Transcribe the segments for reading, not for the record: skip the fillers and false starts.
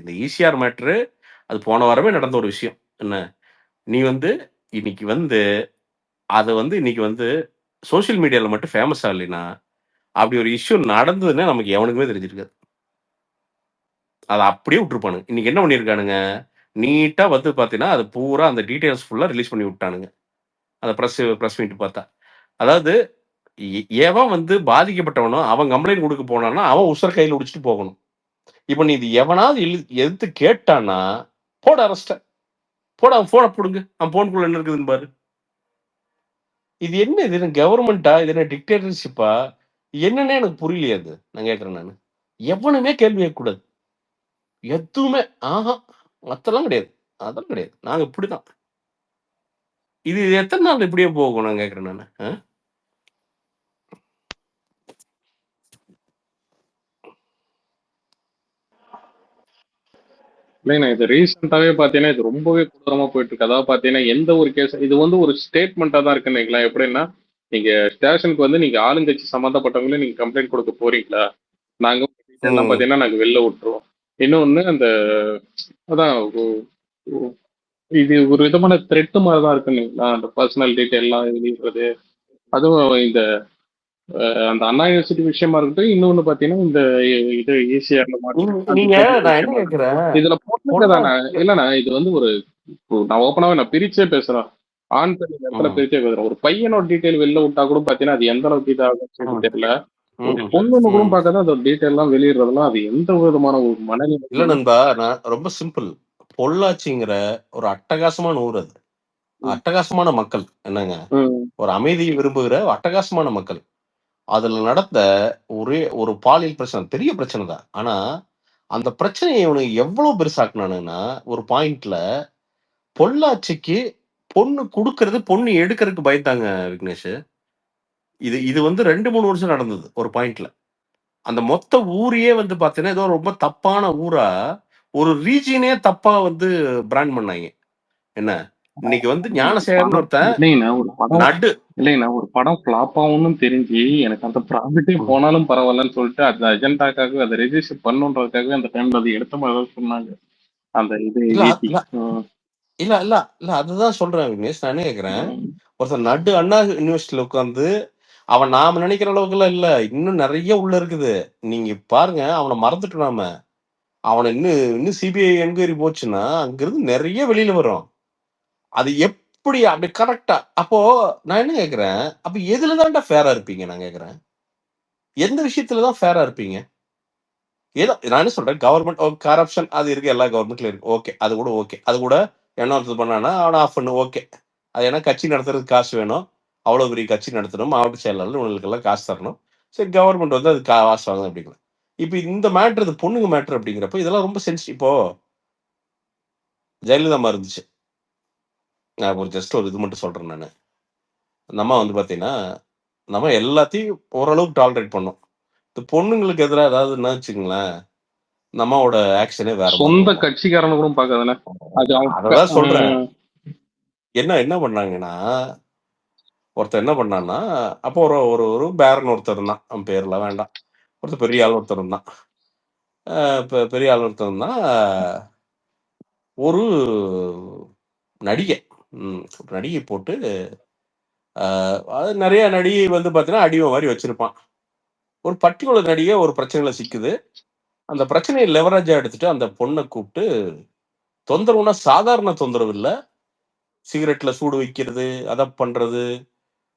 இந்த ECR matter அது போன வாரமே நடந்த ஒரு விஷயம். என்ன? நீ வந்து இன்னைக்கு வந்து அத வந்து இன்னைக்கு வந்து சோசியல் மீடியால மட்டும் ஃபேமஸ் ஆகலைன்னா, அப்படி ஒரு இஷ்யூ நடந்ததுன்னா நமக்கு எவனுக்குமே தெரிஞ்சிருக்காது. அத அப்படியே விட்டுருப்பானுங்க. இன்னைக்கு என்ன பண்ணியிருக்கானுங்க, நீட்டா வந்து பார்த்தீங்கன்னா, அது பூரா அந்த டீட்டெயில்ஸ் ஃபுல்லா ரிலீஸ் பண்ணி விட்டானுங்க. அந்த பிரஸ் மீட் பார்த்தா. அதாவது எவன் வந்து பாதிக்கப்பட்டவனோ, அவன் கம்ப்ளைண்ட் குடுக்க போனான்னா, அவன் உசுர கையில புடிச்சுட்டு போகணும். இப்ப நீ இது எவனாவது எதிர்த்து கேட்டான்னா, போடு அரெஸ்ட்ட. போடு அவன் ஃபோன புடுங்கு. அவன் ஃபோனுக்குள்ள என்ன இருக்குதுன்னு பாரு. இது என்ன இது என்ன கவர்ன்மென்ட்டா? இது என்ன டிக்டேட்டர்ஷிப்பா? என்னன்னே எனக்கு புரியலையே அது. நான் கேட்கிறேன் நானு. எவனுமே கேள்வி கேட்கக்கூடாது. எதுவுமே அதெல்லாம் கிடையாது. அதெல்லாம் கிடையாது. நாங்க இப்படிதான். இது எத்தன நாள் இப்படியே போகும் நான் கேட்கிறேன் நானு. இல்லைண்ணா இது ரீசெண்டாவே பாத்தீங்கன்னா இது ரொம்பவே கொடூரமா போயிட்டு இருக்கு. அதாவது பாத்தீங்கன்னா எந்த ஒரு கேஸ் இது வந்து ஒரு ஸ்டேட்மெண்டா தான் இருக்குன்னு வைங்களேன். எப்படின்னா நீங்க ஸ்டேஷனுக்கு வந்து நீங்க ஆளுங்கட்சி சம்மந்தப்பட்டவங்களே நீங்க கம்ப்ளைண்ட் கொடுக்க போறீங்களா, நாங்க எல்லாம் ம். பாத்தீங்கன்னா நாங்க வெளில விட்டுருவோம். இன்னொன்னு அந்த அதான் ஒ- இது ஒரு விதமான த்ரெட் மாதிரி தான் இருக்குன்னு வைங்களேன். அந்த பர்சனல் டீட்டெயில் எல்லாம் வெளியிடுறது. அதுவும் இந்த அந்த அண்ணா யூனிவர்சிட்டி விஷயமா இருக்கட்டும், இன்னொன்னு பாத்தீங்கன்னா இந்த இது ஈசிஆர்ல மாட்டி அந்த நீங்க சர்டிபிகேட் நான் என்ன விஷயமா இருக்கட்டும். கேட்கிறேன், இதுல போட்டிருக்கதானே பொள்ளாச்சி இல்லண்ணா, இது வந்து ஒரு நான் ஓப்பனாவே நான் பிரிச்சே பேசுறேன். ஆண் பெண் இந்த இடத்துல ம், பிரிச்சே பேசுறேன். ஒரு பையனோட டீட்டெயில் வெளில விட்டா கூட பாத்தீங்கன்னா அது எந்த அளவுக்கு இதாகும்னு ம், சொல்லிட்டு தெரியல. ஒரு ம், பொண்ணுன்னு கூட ம். பார்க்காத அந்த டீட்டெயில் எல்லாம் வெளியிடுறதெல்லாம் அது எந்த விதமான ஒரு இல்ல மனநிலை. நண்பா, நான் ரொம்ப சிம்பிள். பொள்ளாச்சிங்கிற ஒரு அட்டகாசமான ஊர் அது. ம், அட்டகாசமான மக்கள். என்னங்க? ம், ஒரு அமைதியை விரும்புகிற அட்டகாசமான மக்கள். அதுல நடந்த ஒரே ஒரு பாலியல் பிரச்சனை. பெரிய பிரச்சனை தான். ஆனா, அந்த பிரச்சனைய இவனுங்க எவ்வளவு பெருசாக்குனானுங்கன்னா, ஒரு பாயிண்ட்ல பொள்ளாச்சிக்கு பொண்ணு குடுக்கறது, பொண்ணு எடுக்கறதுக்கு பயந்தாங்க விக்னேஷ். இது இது வந்து 2, 3 வருஷம் நடந்தது. ஒரு பாயிண்ட்ல. அந்த மொத்த ஊரையே வந்து பார்த்தீங்கன்னா, ஏதோ ரொம்ப தப்பான ஊரா, ஒரு ரீஜியனே தப்பா வந்து பிராண்ட் பண்ணாய்ங்க. என்ன? இன்னைக்கு வந்து ஒரு ஞானசேகர்ன்னு படம் ஒருத்தன் இல்லைங்கண்ணா, ஒரு படம் நடு இல்லைங்கண்ணா, ஒரு படம் ஃபிளாப் ஆகும்னு தெரிஞ்சு எனக்கு அந்த ப்ராஃபிட்டே ம். போனாலும் பரவாயில்லன்னு சொல்லிட்டு அந்த அஜெண்டாக்காக அதை ரெஜிஸ்டர் பண்ணுன்றதுக்காகவே அந்த டைம்ல அதை எடுத்த மாதிரி தான் சொன்னாங்க. அந்த இது இல்ல ஏத்தி இல்ல இல்ல இல்ல இல்ல அதுதான் சொல்றேன் விக்னேஷ். நான் என்ன கேட்கிறேன், ம், ஒருத்தன் நடு அண்ணா யூனிவர்சிட்டில உட்கார்ந்து, அவன் நாம நினைக்கிற அளவுக்குலாம் இல்ல. இன்னும் நெறைய உள்ள இருக்குது. நீங்க பாருங்க, அவன மறந்துட்டோம் நாம. அவன இன்னும் இன்னும் சிபிஐ என்கொயரி போச்சுன்னா, அங்கிருந்து நெறைய வெளில வரும். அது எப்படி அப்படி கரெக்ட்டா அப்போ நான் என்ன கேட்கிறேன், அப்ப எதுல தான்டா ஃபேரா இருப்பீங்க நான் கேட்கிறேன். எந்த விஷயத்துல தான் ஃபேரா இருப்பீங்க? ஏதோ நான் என்ன சொல்றேன், கவர்ன்மெண்ட் கரப்ஷன் அது இருக்கு. எல்லா கவர்ன்மெண்ட்லயும் இருக்கு. ஓகே. அது கூட ஓகே. அது கூட எவனோ ஒருத்தன் பண்ணான்னா, அவன ஆஃப் பண்ணு. ஓகே. அது ஏன்னா கட்சி நடத்துறதுக்கு காசு வேணும். அவ்வளோ பெரிய கட்சி நடத்தணும். மாவட்ட செயலாளர் இவங்களுக்கெல்லாம் காசு தரணும். சரி கவர்ன்மெண்ட் வந்து அது காசு வாங்குது அப்படிங்கிறான். இப்ப இந்த மேட்டர் இது பொண்ணுங்க மேட்டர் அப்படிங்கிறப்ப இதெல்லாம் ரொம்ப இப்போ ஜெயலலிதா அம்மா இருந்துச்சு. நான் ஒரு ஜஸ்ட் ஒரு இது மட்டும் சொல்றேன் நானு. அந்த அம்மா வந்து பார்த்தீங்கன்னா, நம்ம எல்லாத்தையும் ஓரளவுக்கு டாலரேட் பண்ணோம். இந்த பொண்ணுங்களுக்கு எதிரா ஏதாவதுன்னா வச்சுக்கங்களேன், இந்த அம்மாவோட ஆக்ஷனே வேற மாரி சொந்த இருக்கும். கட்சிக்காரனை கூட பார்க்காதானே. அது அததான் சொல்றேன். என்ன என்ன பண்ணாங்கன்னா, ஒருத்தன் என்ன பண்ணான்னா, அப்போ ஒரு ஒரு ஒரு பேரன் ஒருத்தன் இருந்தான். அவன் பேர்லாம் வேண்டாம். ஒருத்தன் பெரிய ஆள் ஒருத்தன் இருந்தான். பெரிய ஆள் ஒருத்தன் இருந்தான். ஒரு நடிகை. ஒரு நடிகை போட்டு, அது நெறைய நடிகை வந்து பார்த்தீங்கன்னா, அடிமை மாரி வச்சிருப்பான். ஒரு பர்ட்டிகுலர் நடிகை ஒரு பிரச்சனையில சிக்குது. அந்த பிரச்சனைய லெவரேஜா எடுத்துட்டு அந்த பொண்ண கூப்ட்டு தொந்தரவுனா சாதாரண தொந்தரவு இல்ல. சிகரெட்ல சூடு வைக்கிறது, அத பண்றது,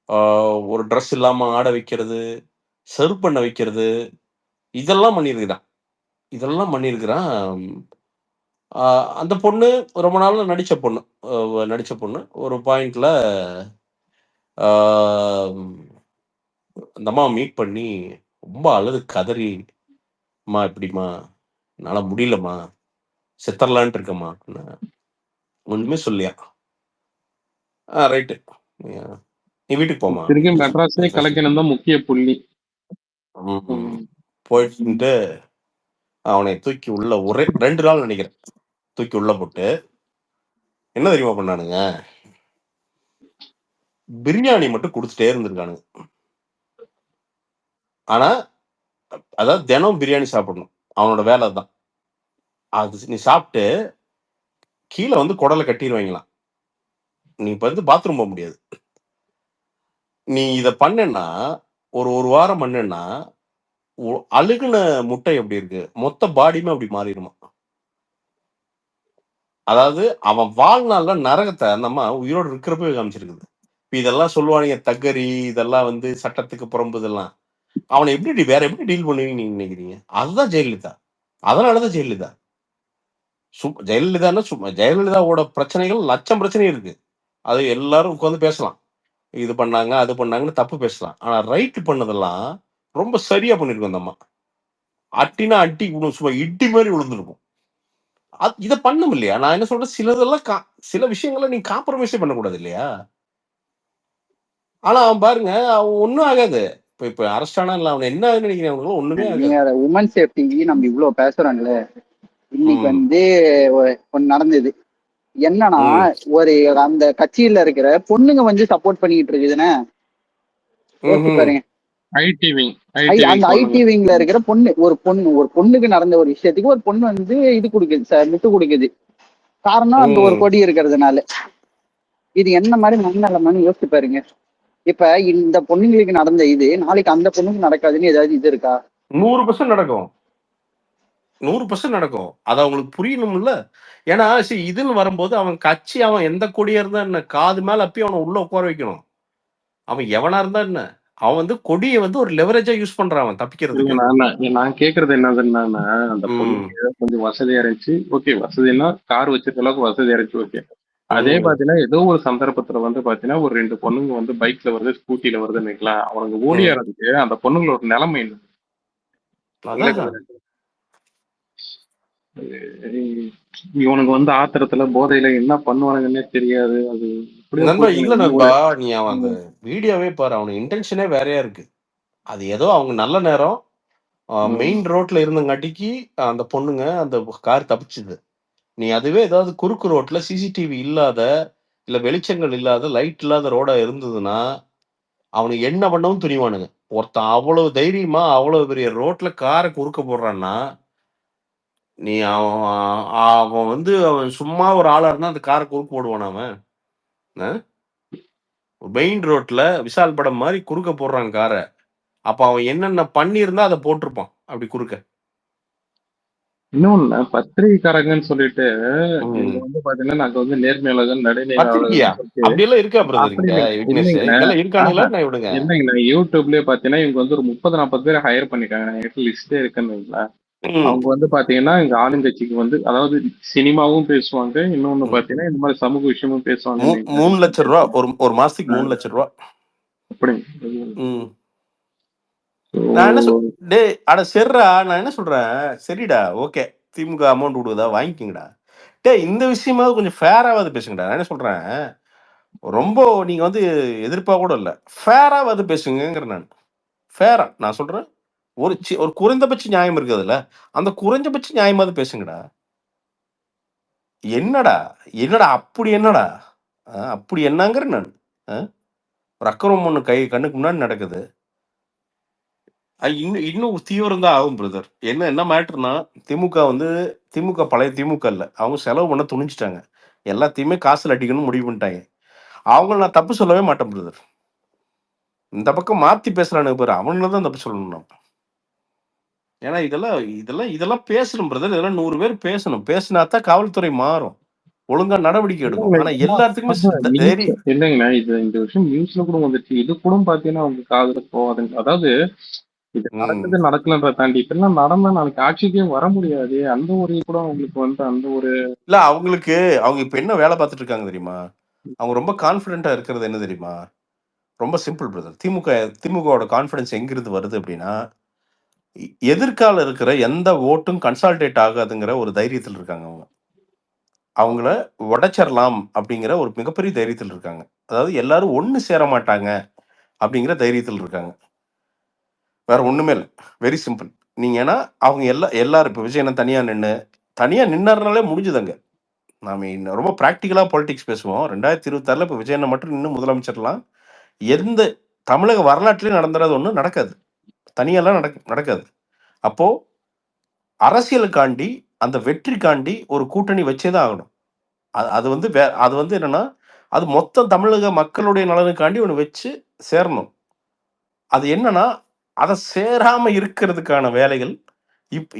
ஆ ஒரு ட்ரெஸ் இல்லாம ஆட வைக்கிறது, செருப்பண்ண வைக்கிறது, இதெல்லாம் பண்ணியிருக்கிறான். இதெல்லாம் பண்ணியிருக்கிறான். ஆ அந்த பொண்ணு ரொம்ப நாளா நடிச்ச பொண்ணு. நடிச்ச பொண்ணு. ஒரு பாயிண்ட்ல ஆ அந்த அம்மாவ மீட் பண்ணி ரொம்ப அழுது கதறி, "அம்மா இப்படிம்மா, என்னால முடியலம்மா, செத்தரலான்ட்டு இருக்கேன்மா" அப்படின்னா. ஒண்ணுமே சொல்லலையாம். ரைட்டு. நீ வீட்டுக்கு போம்மா திரும்பி அப்படின்னு மெட்ராஸே சொல்லி கலக்கினம் தான் முக்கிய புள்ளி. ம். ம். போயிட்டு அவனை தூக்கி உள்ள 2 நாள் நெனைக்கிறேன். தூக்கி உள்ள போட்டு, என்ன தெரியுமா பண்ணானுங்க? பிரியாணி மட்டும் குடுத்துட்டே இருந்திருக்கானுங்க. ஆனா, அதாவது தினம் பிரியாணி சாப்பிடணும். அவனோட வேலை அதான். அது நீ சாப்பிட்டு கீழே வந்து குடலை கட்டிடுவாங்களாம். நீ இப்ப வந்து பாத்ரூம் போக முடியாது. நீ இத பண்ணேன்னா, ஒரு வாரம் பண்ணேன்னா, அழுகுன முட்டை எப்படி இருக்கு? மொத்த பாடியுமே அப்படி மாறிடுமா. அதாவது அவன் வாழ்நாள்ல நரகத்த அந்த அம்மா உயிரோட இருக்கிறப்பவே காமிச்சிருக்குது. இப்ப இதெல்லாம் சொல்லுவானுங்க தக்கரி, இதெல்லாம் வந்து சட்டத்துக்கு புறம்பு இதெல்லாம். அவன எப்படி வேற எப்படி டீல் பண்ணுவீங்கன்னு நீங்க நினைக்கிறீங்க? அதுதான் ஜெயலலிதா. அதனால தான் ஜெயலலிதா. ஜெயலலிதான்னா சும்மா ஜெயலலிதாவோட பிரச்சனைகள் லட்சம் பிரச்சனை இருக்கு. அது எல்லாரும் உட்கார்ந்து பேசலாம். இது பண்ணாங்க, அது பண்ணாங்கன்னு தப்பு பேசலாம். ஆனா ரைட் பண்ணதெல்லாம் ரொம்ப சரியா பண்ணிருக்கும் அந்த அம்மா. அட்டினா அட்டி சும்மா இடி மாரி விழுந்திருக்கும். இத பண்ணும் இல்லையா? நான் என்ன சொல்றேன், சிலதெல்லாம் சில விஷயங்கள நீங்க காம்ப்ரமைஸே பண்ணக்கூடாது இல்லையா? ஆனா அவன் பாருங்க, அவன் ஒண்ணும் ஆகாது. இப்ப அரெஸ்ட் ஆனான்ல, அவன என்ன ஆகுதுன்னு நினைக்கிறீங்க? அவனுக்குலாம் ஒண்ணுமே நீங்க ஆகாது. உமன் சேஃப்டிக்கு நம்ம இவ்வளவு பேசுறோம்ல, இன்னைக்கு ம். வந்து ஒண்ணு நடந்தது. என்னன்னா, ம். ஒரு அந்த கட்சியில இருக்கிற பொண்ணுங்க வந்து சப்போர்ட் பண்ணிட்டு இருக்குதுன்னு யோசிச்சு ம்ஹ்ம். பாருங்க. ஐடி விங் ஐடி அந்த விங் ஐடி போனுங்க. விங்ல இருக்கிற ஒரு பொண்ணுக்கு நடந்த ஒரு விஷயத்துக்கு ஒரு பொண்ணு வந்து இது கொடுக்குது சார், முட்டு கொடுக்குது. காரணம் அந்த ஒரு ம். கொடி இருக்கிறதுனால. இது என்ன மாதிரி மனநலமான்னு யோசிச்சு பாருங்க. இப்ப இந்த பொண்ணுங்களுக்கு நடந்த இது நாளைக்கு அந்த பொண்ணுக்கு நடக்காதுன்னு ஏதாவது இது இருக்கா? 100% நடக்கும். 100% நடக்கும். அது அவங்களுக்கு புரியணும்ல. ஏன்னா, இதுன்னு வரும்போது அவன் கட்சி அவன் எந்த கொடியா இருந்தா என்ன? காது மேல அப்பி அவன உள்ள உட்கார வைக்கணும். அவன் எவனா இருந்தா என்ன? அவன் வந்து கொடிய வந்து ஒரு லெவரேஜா யூஸ் பண்றான் அவன் இல்ல தப்பிக்கிறதுக்கு. நான் கேக்குறது என்னதுன்னா, அந்த ம். பொண்ணுக்கு ஏதோ கொஞ்சம் வசதியா இருந்துச்சு. ஓகே, வசதின்னா கார் வச்சிருக்க அளவுக்கு வசதியா இருந்துச்சு. ஓகே. அதே ம். பாத்தீங்கன்னா, ஏதோ ஒரு சந்தர்ப்பத்துல வந்து பாத்தீங்கன்னா, ஒரு 2 பொண்ணுங்க வந்து பைக்ல வருது, ஸ்கூட்டில வருதுன்னு வைக்கலாம். அவனுங்க ம். ஓடியாறதுக்கு அந்த பொண்ணுங்களோட நிலைமை என்ன? அதான். இல்ல இவனுக்கு வந்து ஆத்திரத்துல போதையில என்ன பண்ணுவானுங்கன்னே தெரியாது. அது இப்படியே நண்பா, போயிட்டு இல்ல எனக்கு வந்து நண்பா. ஒரு நீ அவன் அந்த வீடியோவே பாரு. அவன் இன்டென்ஷனே வேறையா இருக்கு. அது ஏதோ அவங்க நல்ல நேரம். ம். மெயின் ரோட்ல இருந்தங்காட்டிக்கு அந்த பொண்ணுங்க அந்த கார் தப்பிச்சுது. நீ அதுவே ஏதாவது குறுக்கு ரோட்ல சிசிடிவி இல்லாத, இல்ல வெளிச்சங்கள் இல்லாத, லைட் இல்லாத ரோடா இருந்ததுன்னா, அவனுங்க என்ன பண்ணவும் துணிவானுங்க. ஒருத்தன் அவ்வளவு தைரியமா, அவ்வளவு பெரிய ரோட்ல கார குறுக்க போடுறான்னா, நீ அவன் அவன் வந்து அவன் சும்மா ஒரு ஆளா இருந்தா அந்த கார குறுக்க போடுவானா அவன்? அ மெயின் ரோட்ல விசால் படம் மாரி குறுக்க போடுறான் கார. அப்ப அவன் என்னென்ன பண்ணியிருந்தா அத போட்டிருப்பான். அப்படி குறுக்க. இன்னொன்னு பத்திரிகைக்காரங்கன்னு சொல்லிட்டு இவங்க ம். வந்து பாத்தீங்கன்னா, நாங்க வந்து நேர்மையாளர்கள், பத்திரிக்கையா? நடுநிலையாளர்கள்னு சொல்லிட்டு அப்படியெல்லாம் இருக்கா பிரதர் அப்படி இங்க இல்லைங்க. விட்னஸ்? இல்லைங்கண்ணே. இங்கெல்லாம் இருக்கானுங்களா ஆஹா. என்ன இவனுங்க? இல்லைங்கண்ணே. யூடியூப்லயே பாத்தீங்கன்னா, இவங்க வந்து ஒரு 30, 40 பேரை ஹையர் பண்ணிருக்காங்க. என்கிட்ட லிஸ்டே இருக்குன்னு வைங்களேன். ம். அவங்க வந்து பாத்தீங்கன்னா, இங்க ஆளுங்கட்சிக்கு வந்து அதாவது சினிமாவும் பேசுவாங்க. இன்னொன்னு ம். பாத்தீங்கன்னா, இந்த மாதிரி சமூக விஷயமும் பேசுவாங்கன்னு வைங்களேன். 3,00,000 ஒரு மாசத்துக்கு அஹ் 3,00,000. அப்படி. ம். நான் என்ன So, டேய் அட சரிடா, நான் என்ன சொல்றேன், சரிடா, ஓகே. திமுக அமௌண்ட் குடுக்குதா வாங்கிக்கங்கடா. டேய் இந்த விஷயமாவது கொஞ்சம் ஃபேராவாவது பேசுங்கடா. நான் என்ன சொல்றேன், ரொம்ப நீங்க வந்து எதிர்ப்பா கூட இல்ல. ஃபேராவாவது பேசுங்கங்கிறேன் நானு. ஃபேரா நான் சொல்றேன். ஒரு குறைந்தபட்ச நியாயம் இருக்கு அதுல. அந்த குறைஞ்சபட்ச நியாயமாவது பேசுங்கடா. என்னடா? என்னடா அப்படி என்னடா? அப்படி என்னங்கிறேன் நானு. அ ஒரு அக்கிரமம் ஒண்ணு கண்ணுக்கு முன்னாடி நடக்குது. இன்னும் இன்னும் தீவிரம் தான் ஆகும் பிரதர். என்ன என்ன மேட்டர்ன்னா, திமுக வந்து பழைய திமுக இல்ல. அவங்க செலவு பண்ண துணிஞ்சுட்டாங்க. எல்லாத்தையுமே காசுல அடிக்கணும்னு முடிவு பண்ணிட்டாங்க. அவங்கள நான் தப்பு சொல்லவே மாட்டேன் பிரதர். இந்த பக்கம் மாத்தி பேசுறானுங்க பாரு, அவனுங்கள தான் தப்பு சொல்லணும் நான். ஏன்னா இதெல்லாம் இதெல்லாம் இதெல்லாம் பேசணும் பிரதர். இதெல்லாம் 100 பேர் பேசணும். பேசினா தான் காவல்துறை மாறும். ஒழுங்கா நடவடிக்கை எடுக்கும். ஆனா எல்லாத்துக்குமே நியூஸ் இல்லைங்கண்ணா. இந்த விஷயம் நியூஸ்ல கூட வந்துச்சு. இது கூட பாத்தீங்கன்னா அவங்க காதுல போகாதுங்க. அதாவது இது ம். நடக்கலன்றத தாண்டி இப்பெல்லாம் நடந்தா நாளைக்கு ஆட்சிக்கே வர முடியாது. அந்த ஒரு கூட அவங்களுக்கு வந்து அந்த ஒரு இல்ல அவங்க இப்ப என்ன வேலை பார்த்துட்டு இருக்காங்க தெரியுமா? அவங்க ரொம்ப கான்ஃபிடென்ட்டா இருக்கிறது என்ன தெரியுமா? ரொம்ப சிம்பிள் பிரதர். திமுகவோட கான்ஃபிடன்ஸ் எங்கிருந்து வருது அப்படின்னா, எதிர்கால இருக்கிற எந்த ஓட்டும் கன்சாலிடேட் ஆகாதுங்கிற ஒரு தைரியத்துல இருக்காங்க அவங்க. அவங்கள உடைச்சிறலாம் அப்படிங்கிற ஒரு மிகப்பெரிய தைரியத்துல இருக்காங்க. அதாவது எல்லாரும் ஒண்ணு சேர மாட்டாங்க அப்படிங்கிற தைரியத்துல இருக்காங்க. வேற ஒண்ணுமே இல்ல. Very simple. நீங்க ஏன்னா அவங்க எல்லாரும் இப்ப விஜய் அண்ணன் தனியா நின்னாருனாலே முடிஞ்சுதுங்க. நாம ரொம்ப பிராக்டிகலா பாலிடிக்ஸ் பேசுவோம். 2026ல இப்ப விஜய் அண்ணன் மட்டும் நின்னு முதலமைச்சர்லாம் எந்த தமிழக வரலாற்றிலே நடந்துராத ஒண்ணு நடக்காது. தனியாலாம் நடக்காது. அப்போ அரசியலுக்காண்டி அந்த வெற்றிக்காண்டி ஒரு கூட்டணி வச்சே தான் ஆகணும். அது வந்து அது வந்து என்னன்னா, அது மொத்தம் தமிழக மக்களுடைய நலனுக்காண்டி ஒண்ணு வச்சு சேரணும். அது என்னன்னா, அத சேராம இருக்கிறதுக்கான வேலைகள்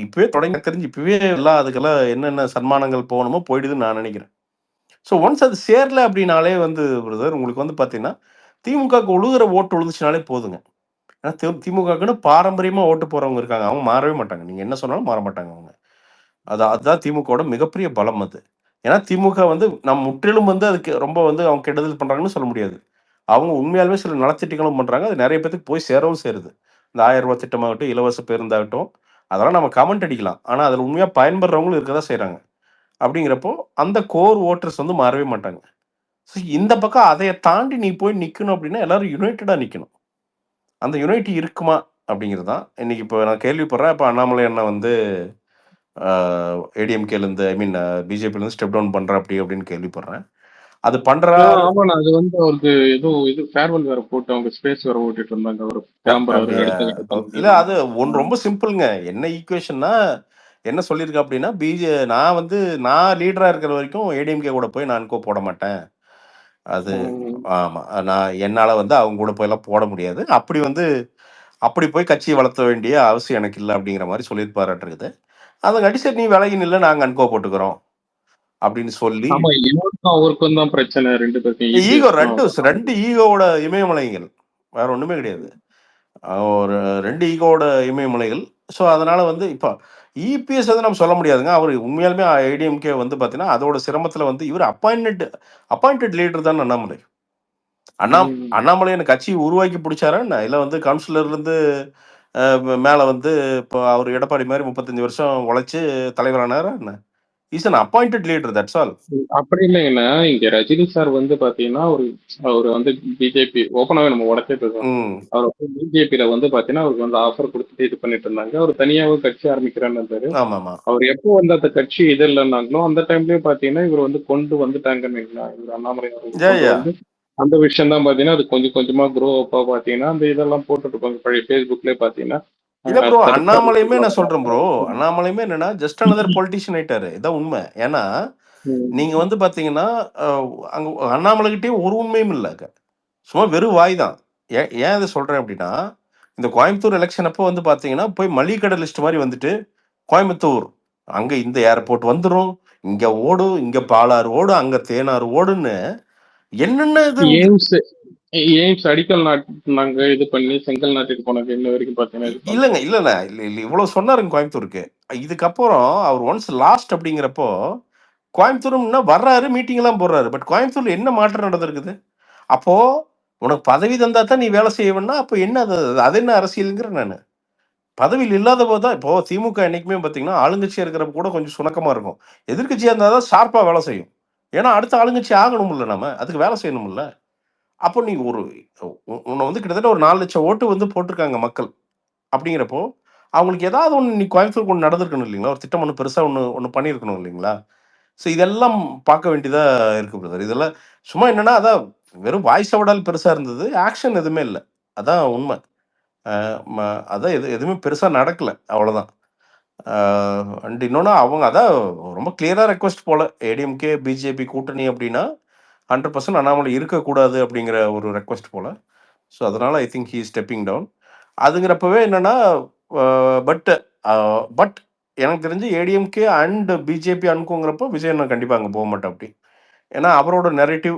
இப்பவே தொடங்கி எனக்கு தெரிஞ்சு இப்பவே எல்லாம் அதுக்கெல்லாம் என்னென்ன சன்மானங்கள் போகணுமோ போயிடுதுன்னு நான் நினைக்கிறேன். ஸோ ஒன்ஸ் அது சேரல அப்படின்னாலே வந்து பிரதர் உங்களுக்கு வந்து பார்த்தீங்கன்னா, திமுகவுக்கு விழுகிற ஓட்டு விழுந்துச்சுனாலே போதுங்க. ஏன்னா திமுகவுக்குன்னு பாரம்பரியமா ஓட்டு போறவங்க இருக்காங்க. அவங்க மாறவே மாட்டாங்க. நீங்க என்ன சொன்னாலும் மாற மாட்டாங்க அவங்க. அதுதான் திமுகவோட மிகப்பெரிய பலம் அது. ஏன்னா திமுக வந்து முற்றிலும் வந்து அதுக்கு ரொம்ப வந்து அவங்க கெடுதல் பண்றாங்கன்னு சொல்ல முடியாது. அவங்க உண்மையாலுமே சில நலத்திட்டங்களும் பண்றாங்க. அது நெறைய பேத்துக்கு போய் சேரவும் சேருது. இந்த ரூ. 1000 திட்டமாகட்டும், இலவச பேருந்தாகட்டும், அதெல்லாம் நம்ம கமெண்ட் அடிக்கலாம். ஆனா அதில உண்மையா பயன்படுறவங்களும் இருக்க தான் செய்றாங்க. அப்படிங்கிறப்போ, அந்த கோர் வோட்டர்ஸ் வந்து மாறவே மாட்டாங்க. ஸோ இந்த பக்கம் அதைய தாண்டி நீ போய் நிக்கணும் அப்படின்னா, எல்லாரும் யுனைட்டடா நிக்கணும். அந்த யுனைட்டி இருக்குமா? அப்படிங்கிறது தான். இன்னைக்கு இப்போ நான் கேள்விப்படுறேன். இப்ப அண்ணாமலை அண்ணன் வந்து ஆ ஏடிஎம்கேலேருந்து ஐ மீன் பிஜேபிலேருந்து ஸ்டெப் டவுன் பண்றாப்படி அப்படின்னு கேள்விப்படுறேன். அது பண்றாரு ஆமாண்ணா, அது வந்து அவருக்கு ஏதோ இது ஃபேர்வெல் வேற போட்டு அவங்க ஸ்பேஸ் வேற ஓட்டிட்டு இருந்தாங்க. அவர் கிளம்புறாரு அப்படியா? அடுத்த கட்டத்துக்கு. இல்ல அது ரொம்ப சிம்பிள்ங்க. என்ன ஈக்குவேஷன்னா, என்ன சொல்லியிருக்கு அப்படின்னா, நான் வந்து நான் லீடரா இருக்கிற வரைக்கும் ஏடிஎம்கே கூட போய் நான் அன்கோ போட மாட்டேன். அது ம். ஆமா. நான் என்னால வந்து அவங்க கூட போய்லாம் போட முடியாது. அப்படி போய் கட்சிய வளர்த்த வேண்டிய அவசியம் எனக்கு இல்ல அப்படிங்கிற மாரி சொல்லியிருப்பாராட்டுருக்குது. அதங்காட்டி சரி நீ விலகி நில்லு நாங்க அன்கோ போட்டுக்கிறோம். அப்படின்னு சொல்லி ஆமா, இவருக்கும் அவருக்கும் தான் பிரச்சனை 2 பேருக்கும். ஈகோ இபிஎஸ்க்கும் 2 ஈகோவோட இமயமலைகள். வேற ஒண்ணுமே கிடையாது. ஒரு 2 ஈகோவோட இமயமலைகள். ஸோ, அதனால வந்து இப்ப இபிஎஸ் வந்து நம்ம சொல்ல முடியாதுங்க. அவரு உண்மையாலுமே ஏடிஎம்கே வந்து பார்த்தீங்கன்னா, அதோட சிரமத்தில வந்து இவரு அப்பாயிண்டட் லீடர் தான அண்ணாமலை. ம். அண்ணாமலை என்ன கட்சி உருவாக்கி புடிச்சாரா என்ன? இல்ல வந்து கவுன்சிலர்லேருந்து அ மேல வந்து இப்போ அவரு எடப்பாடி மாரி 35 வருஷம் உழைச்சு தலைவரானாரா என்ன? Is an appointed leader that's all. அப்படி இல்லைங்கண்ணா. இங்க ரஜினி சார் வந்து பாத்தீங்கன்னா, அவரு வந்து பிஜேபி ஓப்பனாவே நம்ம உடச்சே பேசுவோம். ம். அவர் வந்து பிஜேபியில வந்து பாத்தீங்கன்னா, அவருக்கு வந்து ஆஃபர் குடுத்துட்டு இது பண்ணிட்டு இருந்தாங்க. அவர் தனியாவும் கட்சி ஆரம்பிக்கிறேன்னு இருந்தாரு. ஆமாமா. அவர் எப்போ வந்து அந்த கட்சி இது இல்லைன்னாங்களோ, அந்த டைம்லயே பாத்தீங்கன்னா, இவர் வந்து கொண்டு வந்துட்டாங்கன்னு வைங்களேன். இவர் அண்ணாமலை அவர்கள் கொண்டு யா. வந்து அந்த விஷயம் தான் பாத்தீங்கன்னா, அது கொஞ்சம் கொஞ்சமா க்ரோ அப்பா பாத்தீங்கன்னா, அந்த இதெல்லாம் போட்டுட்டு இருப்பாங்க. பழைய Facebookலயே பாத்தீங்கன்னா, இல்ல ப்ரோ. தடுப்பார். அண்ணாமலையுமே நான் சொல்றேன் ப்ரோ. அண்ணாமலையுமே என்னன்னா, ஜஸ்ட் அனதர் பொலிட்டிஷியன் ஆயிட்டாரு. இதான் உண்மை. ஏன்னா, நீங்க வந்து பார்த்தீங்கன்னா, அ அங்க அண்ணாமலைகிட்டயும் ஒரு உண்மையும் இல்லங்க. சும்மா வெறும் வாய் தான். ஏன் ஏன் இத சொல்றேன் அப்டின்னா, இந்த கோயம்புத்தூர் எலக்ஷன் அப்போ வந்து பார்த்தீங்கன்னா, போய் மளிகை கடை லிஸ்ட் மாரி வந்துட்டு, கோயம்புத்தூர், அங்க இந்த ஏர்போர்ட் வந்துரும், இங்க ஓடும், இங்க பாலாறு ஓடும், அங்க தேனாறு ஓடுன்னு என்னென்ன இது எய்ம்ஸ் எய்ம்ஸ் அடிக்கல் நாங்க இது பண்ணி செங்கல் நாட்டிட்டு போனது இன்ன வரைக்கும் பாத்தீங்கன்னா இது இல்லங்க. பண்றாங்க. இல்ல. இவ்வளோ சொன்னாருங்க கோயம்புத்தூருக்கு. இதுக்கப்புறம் அவர் ஒன்ஸ் லாஸ்ட் அப்படிங்கிறப்போ, கோயம்புத்தூர்ன்னா வர்றாரு, மீட்டிங்லாம் போடுறாரு. பட் கோயம்புத்தூர்ல என்ன மாற்றம் நடந்திருக்குது? அப்போ உனக்கு பதவி தந்தா தான் நீ வேலை செய்வேன்னா, அப்ப என்ன அது? அது என்ன அரசியல்ங்கிறேன் நானு. பதவியில் இல்லாத போது தான் இப்போ திமுக என்னைக்குமே பார்த்தீங்கன்னா, ஆளுங்கட்சியா இருக்கிறப்ப கூட கொஞ்சம் சுணக்கமா இருக்கும். எதிர்க்கட்சியா இருந்தா தான் ஷார்ப்பா வேலை செய்யும். ஏன்னா, அடுத்த ஆளுங்கட்சி ஆகணும்ல நம்ம. அதுக்கு வேலை செய்யணும்ல. அப்போ நீ உன்ன வந்து கிட்டத்தட்ட ஒரு 4,00,000 ஓட்டு வந்து போட்டுருக்காங்க மக்கள். அப்படிங்கிறப்போ, அவங்களுக்கு ஏதாவது ஒண்ணு இன்னைக்கு கோயம்புத்தூருக்கு ஒண்ணு நடந்திருக்கணும் இல்லைங்களா? ஒரு திட்டம் ஒண்ணு பெருசா ஒண்ணு ஒண்ணு பண்ணியிருக்கணும் இல்லைங்களா? ஸோ இதெல்லாம் பார்க்க வேண்டியதா இருக்கு பிரதர். இதெல்லாம் சும்மா என்னன்னா, அதான் வெறும் வாய்ஸ் ஓவடால் பெருசா இருந்தது. ஆக்ஷன் எதுவுமே இல்ல. அதான் உண்ம. அ ம அதான் எதுவுமே பெருசா நடக்கல. அவ்வளோதான். ஆ அண்ட் இன்னொன்னு அவங்க அதான் ரொம்ப கிளியரா ரெக்வெஸ்ட் போல. ஏடிஎம்கே, பிஜேபி கூட்டணி அப்படின்னா, 100% அண்ணாமலை இருக்கக்கூடாது அப்படிங்கிற ஒரு ரெக்வெஸ்ட் போல. ஸோ அதனால I think he is stepping down. அதுங்கிறப்பவே என்னன்னா, அ பட் அ பட் எனக்கு தெரிஞ்சு ஏடிஎம்கே அண்ட் பிஜேபி அனுக்குங்கிறப்போ விஜய் அண்ணன் கண்டிப்பா அங்க போமாட்டாப்டி. ஏன்னா அவரோட நரேட்டிவ்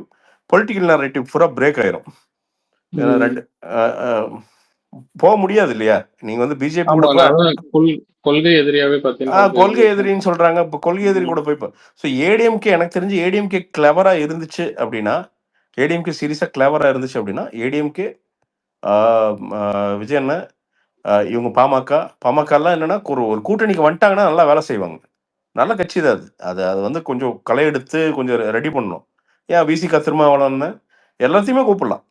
பொலிட்டிக்கல் நரேட்டிவ் பூரா பிரேக் ஆயிரும். ஏன்னா ம். 2 அ அ முடியாது இல்லையா? நீங்க வந்து பிஜேபி கூட ஆமா, போய் நான் தான் கொள்கை எதிரியாவே பாத்தீங்கன்னா அது கொள்கை எதிரின்னு சொல்றாங்க. இப்ப கொள்கை எதிரி கூட போய் ஸோ ஏடிஎம்கே எனக்கு தெரிஞ்சு ஏடிஎம்கே கிளெவரா இருந்துச்சு அப்படின்னா, ஏடிஎம்கே சீரியஸா கிளெவரா இருந்துச்சு அப்படின்னா, ஏடிஎம்கே ஆ ம விஜய் அண்ணன் இவங்க பாமகலாம் என்னன்னா, ஒரு ஒரு கூட்டணிக்கு வந்துட்டாங்கன்னா நல்லா வேலை செய்வாங்க. நல்ல கட்சி தான் அது. அது அது வந்து கொஞ்சம் களை எடுத்து கொஞ்சம் ரெடி பண்ணணும். ஏன் விசிக திருமாவளவன் எல்லாத்தையுமே கூப்பிடலாம்.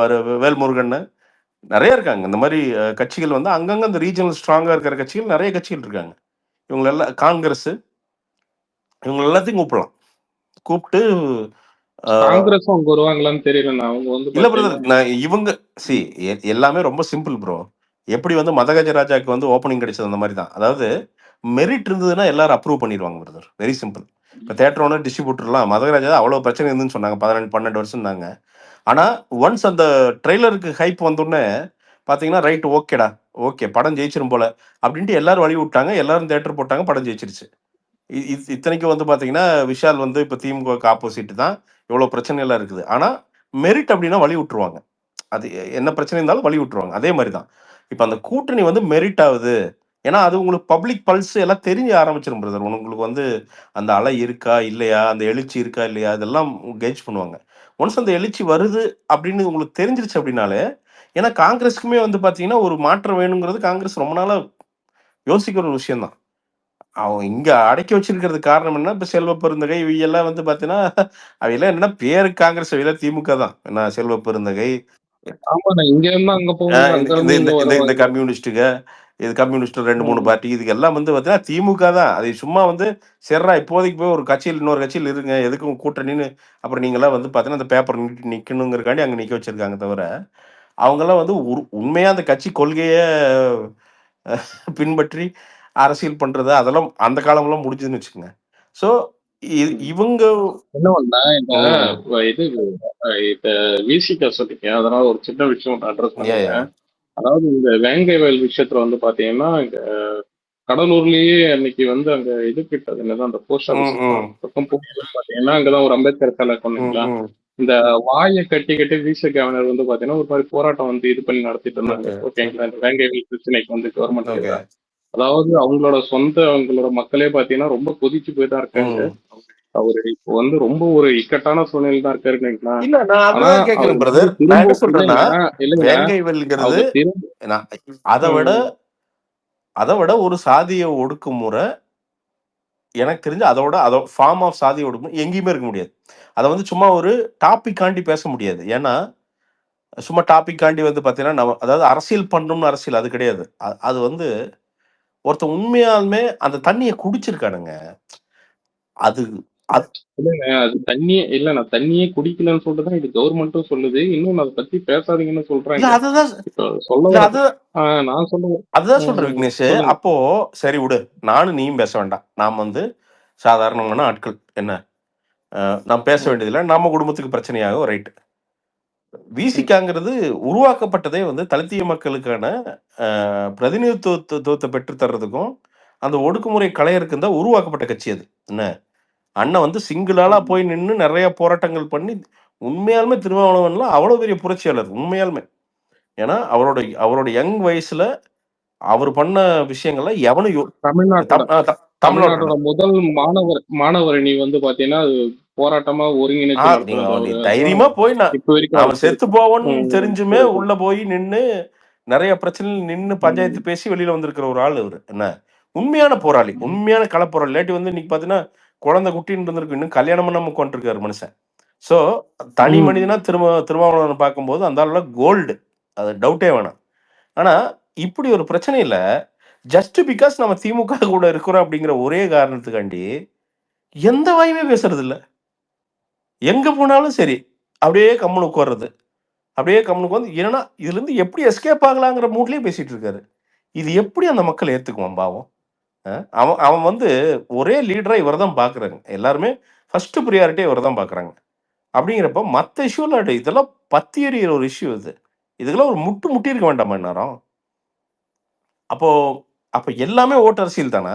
வர வேல்முருகன் நெறைய இருக்காங்க. இந்த மாரி கட்சிகள் வந்து அங்கங்க இந்த ரீஜனல் ஸ்ட்ராங்கா இருக்கிற கட்சிகள் நெறைய கட்சிகள் இருக்காங்க. இவங்க எல்லாம் காங்கிரஸ் இவங்க எல்லாத்தையும் கூப்பிடலாம். கூப்பிட்டு அ காங்கிரஸும் அங்க வருவாங்களான்னு தெரியலண்ணா. அவங்க வந்து இல்ல பிரதர். பாத்தீங்கன்னா நான் இவங்க எல்லாமே ரொம்ப சிம்பிள் ப்ரோ. எப்படி வந்து மதகஜராஜாக்கு வந்து ஓப்பனிங் கிடைச்சது அந்த மாரி தான். அதாவது மெரிட் இருந்ததுன்னா எல்லாரும் அப்ரூவ் பண்ணிடுவாங்க பிரதர். Very simple. இப்போ தேட்டர் ஓனர் டிஸ்ட்ரிபியூட்டர்லாம் மதகராஜா அவ்வளோ பிரச்சனை இருந்துன்னு சொன்னாங்க. 12 வருஷம் இருந்தாங்க. ஆனால் ஒன்ஸ் அந்த ட்ரெய்லருக்கு ஹைப் வந்தோடனே பார்த்தீங்கன்னா ரைட் ஓகேடா, ஓகே படம் ஜெயிச்சிரும் போல அப்படின்ட்டு எல்லாரும் வழி விட்டாங்க. எல்லாரும் தேட்டர் போட்டாங்க, படம் ஜெயிச்சிருச்சு. இத்தனைக்கும் வந்து பார்த்தீங்கன்னா விஷால் வந்து இப்போ திமுகவுக்கு ஆப்போசிட் தான். இவ்வளோ பிரச்சனைலாம் இருக்குது. ஆனால் மெரிட் அப்படின்னா வழி விட்டுருவாங்க. அது என்ன பிரச்சனை இருந்தாலும் வழி விட்டுருவாங்க. அதே மாதிரி தான் இப்போ அந்த கூட்டணி வந்து மெரிட் ஆகுது. ஏன்னா அது உங்களுக்கு பப்ளிக் பல்ஸ் எல்லாம் தெரிய ஆரம்பிச்சிடும் பிரதர். உங்களுக்கு வந்து அந்த அலை இருக்கா இல்லையா, அந்த எழுச்சி இருக்கா இல்லையா, இதெல்லாம் கேஜ் பண்ணுவாங்க. ஒன்ஸ் அந்த எழுச்சி வருது அப்படின்னு உங்களுக்கு தெரிஞ்சிருச்சு அப்படின்னாலே, ஏன்னா காங்கிரஸுக்குமே வந்து பார்த்தீங்கன்னா ஒரு மாற்றம் வேணுங்கிறது காங்கிரஸ் ரொம்ப நாளா யோசிக்கிற ஒரு விஷயம் தான். அவங்க இங்க அடக்கி வச்சிருக்கிறதுக்கு காரணம் என்ன, இப்போ செல்வ பெருந்தகை இவையெல்லாம் வந்து பார்த்தீங்கன்னா அவையெல்லாம் என்னன்னா பேருக்கு காங்கிரஸ், அவையெல்லாம் திமுக தான். என்ன செல்வ பெருந்தகை, ஆமாண்ணா, இங்க இருந்து அங்க போவாங்க, அங்க இந்த இருந்து இந்த இங்க இந்த இந்த வருவாங்க. கம்யூனிஸ்ட்டுக, இது கம்யூனிஸ்ட் 2 3 ம். பார்ட்டி, இதுக்கு எல்லாம் வந்து பார்த்தீங்கன்னா திமுக தான். அது சும்மா வந்து சரிடா இப்போதைக்கு போய் ஒரு கட்சியில் இன்னொரு கட்சியில் இருங்க, எதுக்கும் கூட்டணின்னு அப்புறம் நீங்களாம் வந்து பார்த்தீங்கன்னா அந்த பேப்பர் நிற்கணுங்கிறக்காண்டி அங்கே நிற்க வச்சிருக்காங்க தவிர, அவங்கெல்லாம் வந்து உண்மையா அந்த கட்சி கொள்கைய பின்பற்றி அரசியல் பண்றது அதெல்லாம் அந்த காலம்லாம் முடிஞ்சதுன்னு வச்சுக்கோங்க. ஸோ இவங்க என்ன ஒண்ணா, இந்த ம், இது இப்ப விசிக சொன்னீங்க, அதனால ஒரு சின்ன விஷயம் அட்ரஸ் யா யா பண்ணிக்கிறேன். அதாவது இந்த வேங்கை வயல் விஷயத்துல வந்து பாத்தீங்கன்னா, இங்க கடலூர்லயே அன்னைக்கு வந்து அங்க இது கிட்ட அது என்னது அந்த போஸ்ட் ம் ஆபீஸ் ம் பக்கம் போகும்போது பாத்தீங்கன்னா, அங்கதான் ஒரு அம்பேத்கர் சிலை ம் கொண்டீங்களா, ம் இந்த வாயை கட்டி கட்டி விசிகவினர் வந்து பாத்தீங்கன்னா ஒரு மாதிரி போராட்டம் வந்து இது பண்ணி நடத்திட்டு இருந்தாங்க. ஓகே ஓகேங்களா, இந்த வேங்கை வயல் பிரச்சனைக்கு வந்து கவர்மெண்ட்க்கு ஓகே எதிராக. அதாவது அவங்களோட மக்களே பாத்தீங்கன்னா ரொம்ப கொதிச்சு போய் தான் இருக்காங்க. ம் அவரு இப்போ வந்து ரொம்ப ஒரு இக்கட்டான சூழ்நிலை தான் இருக்காருன்னு வைங்களேன். இல்ல நான் ஆனா அதுதான் அவர் கேட்கிறேன் வந்து பிரதர். நான் திரும்ப என்ன சொல்றேன்னா இல்லைங்க வேங்கை வெல்ங்கிறது அவங்க திரும்ப அதை விட ம், ஒரு சாதிய ஒடுக்குமுறை எனக்கு தெரிஞ்சு அதோட ஃபார்ம் ஆஃப் சாதிய ஒடுக்குமுறை எங்கேயுமே இருக்க முடியாது. அதை வந்து சும்மா ஒரு டாபிக்காண்டி பேச முடியாது. ஏன்னா சும்மா டாபிக்காண்டி வந்து பார்த்தீங்கன்னா நம்ம அதாவது அரசியல் பண்ணணும்னு அரசியல் அது கிடையாது. அது வந்து ஒருத்தன் உண்மையாலுமே அந்த தண்ணியை குடிச்சிருக்கானுங்க. அது அது இல்லைங்க, அது தண்ணியே இல்ல, நான் தண்ணியே குடிக்கலன்னு சொல்லிட்டுதான் இது கவர்மெண்ட்டும் சொல்லுது. இன்னும் அதை பத்தி பேசாதீங்கன்னு இல்ல சொல்றாங்க. அதுதான் இப்போ சொல்ல இல்ல வர அது நான் சொல்ல அதுதான் சொல்றேன் விக்னேஷ். சொல்லுங்க. அப்போ சரி விடு, நானும் நீயும் பேச வேண்டாம். நாம் வந்து சாதாரணமான ஆட்கள். என்ன நாம் பேச ம், வேண்டியதில்லை. நம்ம குடும்பத்துக்கு பிரச்சனையாகும், ரைட். ம், விசிகாங்கிறது உருவாக்கப்பட்டதே வந்து தலித்திய மக்களுக்கான பிரதிநிதித்துவத்தை பெற்று தர்றதுக்கும் அந்த ஒடுக்குமுறை களையறதுக்கும் தான் உருவாக்கப்பட்ட கட்சி அது. என்ன அண்ணன் வந்து சிங்கிளாலா ம், போய் நின்று நிறைய போராட்டங்கள் பண்ணி உண்மையாலுமே திருமாவளவன்லாம் அவ்வளோ பெரிய புரட்சியாளர் உண்மையாலுமே. ஏன்னா அவரோட அவரோட யங் வயசுல அவர் பண்ண விஷயங்கள்லாம் எவனும் தமிழ்நாட்டோட தமிழ்நாட்டோட தமிழ்நாட்டோட முதல் மாணவர் அணி வந்து பாத்தீங்கன்னா அது போராட்டமா ஒருங்கிணைச்சு நீங்க நடத்துனது நீ அவரு. அதுதான் தைரியமா போய் இப்ப வரைக்கும் நாம அவருக்கு செத்து இருக்கு. போவோன்னு ம், தெரிஞ்சுமே புரியுது. உள்ள போய் நின்னு நிறைய பிரச்சனைகள் நின்னு பஞ்சாயத்து ம், பேசி வெளியில வந்திருக்கிற ஒரு ஆள் அவரு. என்ன உண்மையான போராளி, ம், உண்மையான களப்போராளி. இல்லாட்டி வந்து இன்னைக்கு பாத்தீங்கன்னா குழந்தை குட்டின்னு இருந்திருக்கு, இன்னும் கல்யாணம் பண்ணாம உட்காந்துருக்காரு மனுஷன். ஸோ தனி ம். மனிதனா திருமாவளவனை பார்க்கும்போது அந்த ஆளோட கோல்டு, அது டவுட்டே வேணாம். ஆனா இப்படி ஒரு பிரச்சனையில ஜஸ்ட் பிகாஸ் நம்ம திமுக கூட இருக்கிறோம் அப்படிங்கிற ஒரே காரணத்துக்காண்டி எந்த வாயுமே பேசுறது இல்ல. எங்க போனாலும் சரி அப்படியே கம்முனு உட்கார்றது. அப்படியே கம்முனு உட்கார்ந்து என்னன்னா இதுல இருந்து எப்படி எஸ்கேப் ஆகலாங்கிற மூட்லயே பேசிட்டு இருக்காரு. இது எப்படி அந்த மக்கள் ஏத்துக்குவான் பாவம்? அவன் அவன் வந்து ஒரே லீடரா இவர தான் பார்க்குறாங்க. எல்லாருமே ஃபர்ஸ்ட் பிரியாரிட்டியா இவர தான் பார்க்குறாங்க. அப்படிங்கிறப்ப மத்த இஷ்யூலாம் இதெல்லாம் பத்தி எரியிற ஒரு இஷ்யூ இது. இதுக்கெல்லாம் ஒரு முட்டியிருக்க வேண்டாமா இந்நேரம்? அப்போ அப்ப எல்லாமே ஓட்டு அரசியல் தானா?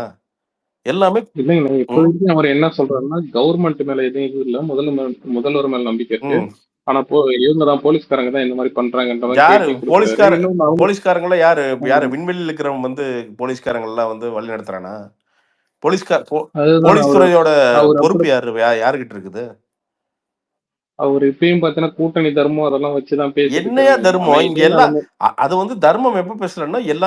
எல்லாமே இல்லைங்க, இப்ப ம், வரைக்கும் அவர் என்ன சொல்றாருன்னா கவர்மெண்ட் மேல எதுவும் இது இல்ல, முதல்வர் மேல நம்பிக்கை இருக்கு. ம். ஆனா இவங்க தான் போலீஸ்காரங்க தான் இந்த மாதிரி பண்றாங்கன்ற மாதிரி யாரு பேட்டி கொடுக்குறாரு. இன்னொன்னு அவங்க போலீஸ்காரங்கலாம் யாரு யாரு ம், விண்வெளியில இருக்கிறவன் வந்து போலீஸ்காரங்கலாம் வந்து வழி நடத்துறானா? போலீஸ்கார் போ அதுதான் போலீஸ் அவரு துறையோட அவர் அப்படி பொறுப்பு யாருகிட்ட இருக்குது? அவர் இப்பயும் பாத்தீங்கன்னா கூட்டணி தர்மம் அதெல்லாம் வச்சுதான் பேசிட்டு என்னையா இருக்காருங்க. ஆனா தர்மம்? இங்க இல்லைங்க, எல்லாம் அது வந்து தர்மம் எப்ப பேசுறேன்னா, எல்லா